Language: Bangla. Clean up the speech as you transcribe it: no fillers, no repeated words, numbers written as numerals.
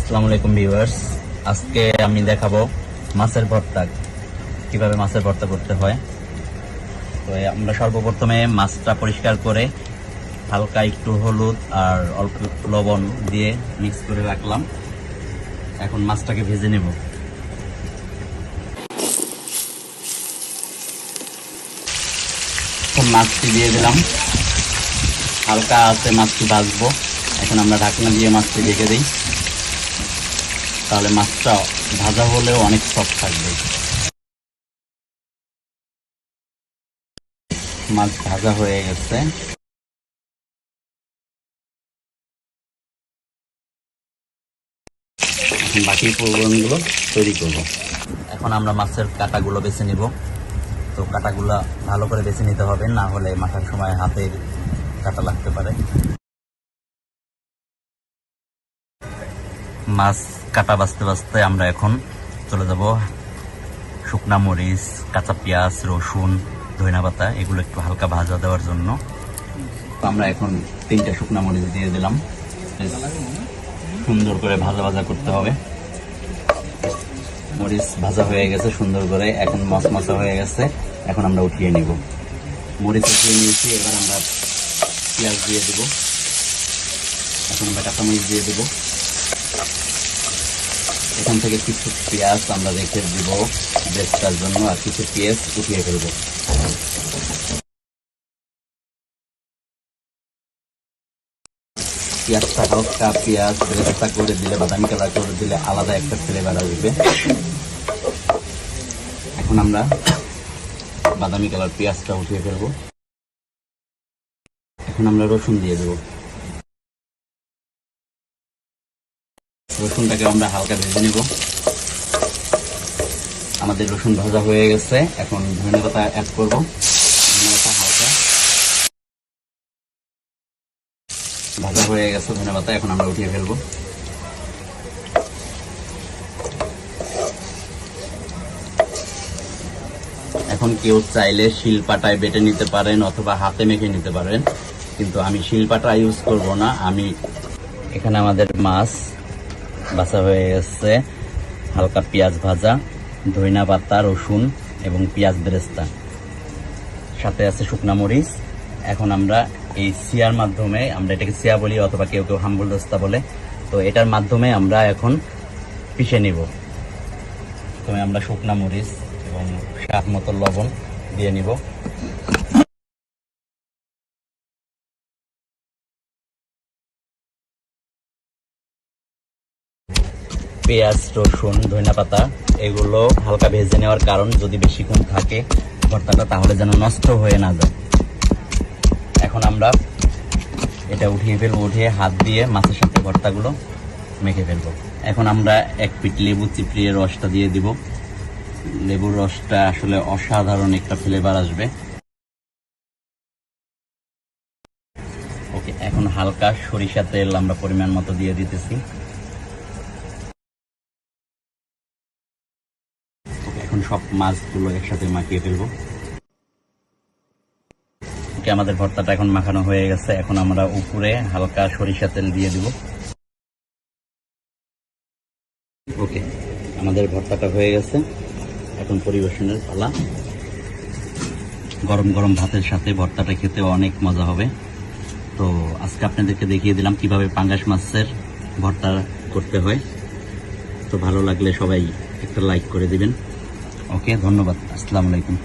আসসালামু আলাইকুম ভিউয়ার্স, আজকে আমি দেখাবো মাছের ভর্তা, কিভাবে মাছের ভর্তা করতে হয়। তো আমরা সর্বপ্রথমে মাছটা পরিষ্কার করে হালকা একটু হলুদ আর অল্প লবণ দিয়ে মিক্স করে রাখলাম। এখন মাছটাকে ভেজে নেব। এখন মাছটি দিয়ে দিলাম, হালকা আছে মাছটি ভাজবো। এখন আমরা ঢাকনা দিয়ে মাছটি ঢেকে দিই, তাহলে মাছটা ভাজা হলেও অনেক সফট থাকবে। মাছ ভাজা হয়ে গেছে, এখন বাকি উপকরণগুলো তৈরি করব। এখন আমরা মাছের কাঁটাগুলো বেছে নিব। তো কাঁটাগুলো ভালো করে বেছে নিতে হবে, না হলে মাখার সময় হাতে কাঁটা লাগতে পারে। মাছ কাটা বাছতে বাছতে আমরা এখন চলে যাব শুকনা মরিচ, কাঁচা পেঁয়াজ, রসুন, ধনিয়া পাতা এগুলো একটু হালকা ভাজা দেওয়ার জন্য। তো আমরা এখন 3টা শুকনা মরিচ দিয়ে দিলাম, সুন্দর করে ভাজা ভাজা করতে হবে। মরিচ ভাজা হয়ে গেছে সুন্দর করে, এখন মশমশা হয়ে গেছে। এখন আমরা উঠিয়ে নিব। মরিচ উঠিয়ে নিয়েছি, এবার আমরা পেঁয়াজ দিয়ে দেব। এখন আমরা কাঁচামরিচ দিয়ে দেব। এখান থেকে কিছু পেঁয়াজ আমরা রেখে দিব বেরেস্তার জন্য, আর কিছু পেঁয়াজ উঠিয়ে ফেলবো। পেঁয়াজটা হালকা পেঁয়াজ বেরেস্তা করে দিলে, বাদামি কালার করে দিলে আলাদা একটা ফ্লেভার আসবে। এখন আমরা বাদামি কালার পেঁয়াজটা উঠিয়ে ফেলবো। এখন আমরা রসুন দিয়ে দেবো। রসুনটাকে আমরা হালকা ভেজে নিব। আমাদের রসুন ভাজা হয়ে গেছে, এখন ধনিয়া পাতা অ্যাড করবো। ধনিয়া পাতা হালকা ভাজা হয়ে গেছে, ধনিয়া পাতা এখন আমরা উঠিয়ে ফেলবো। এখন কেউ চাইলে শিলপাটায় বেটে নিতে পারেন অথবা হাতে মেখে নিতে পারেন, কিন্তু আমি শিলপাটা ইউজ করব না। আমি এখানে আমাদের মাছ বাছা হয়ে গেছে, হালকা পেঁয়াজ ভাজা, ধনিয়া পাতা, রসুন এবং পেঁয়াজ বেরেস্তা, সাথে আছে শুকনা মরিচ। এখন আমরা এই সিয়ার মাধ্যমে, আমরা এটাকে সিয়া বলি অথবা কেউ কেউ হাম্বুল দস্তা বলে, তো এটার মাধ্যমে আমরা এখন পিষে নিব। প্রথমে আমরা শুকনা মরিচ এবং স্বাদ মতো লবণ দিয়ে নিব। পেঁয়াজ, রসুন, ধনিয়া পাতা এগুলো হালকা ভেজে নেওয়ার কারণ, যদি বেশিক্ষণ থাকে ভর্তাটা তাহলে যেন নষ্ট হয়ে না যায়। এখন আমরা এটা উঠিয়ে ফেলবো, উঠিয়ে হাত দিয়ে মাছের সাথে ভর্তাগুলো মেখে ফেলবো। এখন আমরা 1 পিঠ লেবু চিপড়িয়ে রসটা দিয়ে দিব। লেবুর রসটা আসলে অসাধারণ একটা ফ্লেভার আসবে। ওকে, এখন হালকা সরিষা তেল আমরা পরিমাণ মতো দিয়ে দিতেছি। এখন সব মাছগুলো একসাথে মাখিয়ে ফেলবো। ওকে, আমাদের ভর্তাটা এখন মাখানো হয়ে গেছে। এখন আমরা উপরে হালকা সরিষা তেল দিয়ে দিব। ওকে, আমাদের ভর্তাটা হয়ে গেছে, এখন পরিবেশনের পালা। গরম গরম ভাতের সাথে ভর্তাটা খেতে অনেক মজা হবে। তো আজকে আপনাদেরকে দেখিয়ে দিলাম কিভাবে পাঙ্গাস মাছের ভর্তা করতে হয়। তো ভালো লাগলে সবাই একটা লাইক করে দিবেন। ওকে, ধন্যবাদ। আসসালামু আলাইকুম।